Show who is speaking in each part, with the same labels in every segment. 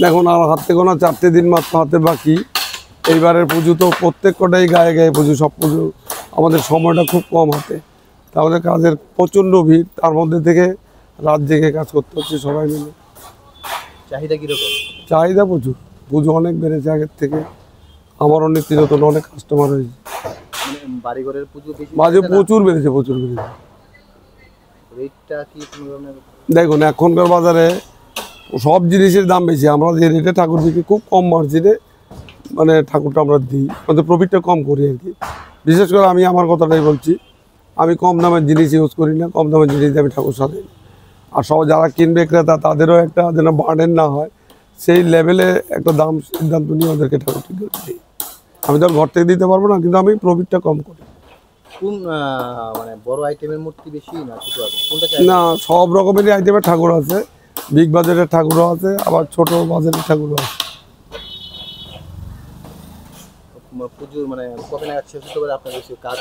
Speaker 1: দেখুন আমার হাতে গোনা 4টে দিন মাত্র হাতে বাকি। এইবারের পুজো তো প্রত্যেক কটাই গায়ে গায়ে পুজো, সব পুজো আমাদের সময়টা খুব কম হাতে, তা আমাদের কাজের প্রচণ্ড ভিড়, তার মধ্যে থেকে রাত জেগে কাজ করতে হচ্ছে সবাই মিলে।
Speaker 2: চাহিদা কীরকম?
Speaker 1: চাহিদা প্রচুর, পুজো অনেক বেড়েছে আগের থেকে, আমারও নিত্য নতুন অনেক কাস্টমার হয়েছে।
Speaker 2: বাড়িঘরের পুজো
Speaker 1: প্রচুর বেড়েছে, প্রচুর বেড়েছে।
Speaker 2: রেটটা কি?
Speaker 1: দেখুন এখনকার বাজারে সব জিনিসের দাম বেশি, আমরা যে রেটে ঠাকুর বিক্রি খুব কম মার্জিনে মানে ঠাকুরটা আমরা দিই, আমাদের প্রফিটটা কম করি আর কি। বিশেষ করে আমি আমার কথাটাই বলছি, আমি কম দামের জিনিস ইউজ করি না, কম দামের জিনিস দিয়ে আমি ঠাকুর সাজাই। আর সব যারা কিনবে ক্রেতা তাদেরও একটা যেন বার্ডেন না হয় সেই লেভেলে একটা দাম সিদ্ধান্ত নিয়ে ওদেরকে ঠাকুর দিই। আমি তো ঘর থেকে দিতে পারবো না, কিন্তু আমি প্রফিটটা কম করি।
Speaker 2: কোন মানে বড় আইটেমের মূর্তি বেশি না ছোট আছে?
Speaker 1: না, সব রকমেরই আইটেমের ঠাকুর আছে, বিগ বাজারের ঠাকুরও আছে, আবার ছোট বাজারের ঠাকুরও আছে।
Speaker 2: পুজোর মানে কত নাগাদ শেষ হতে পারে আপনার কাজ?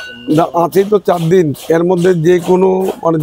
Speaker 1: আছেই তো 4 দিন, এর মধ্যে যে কোনো মানে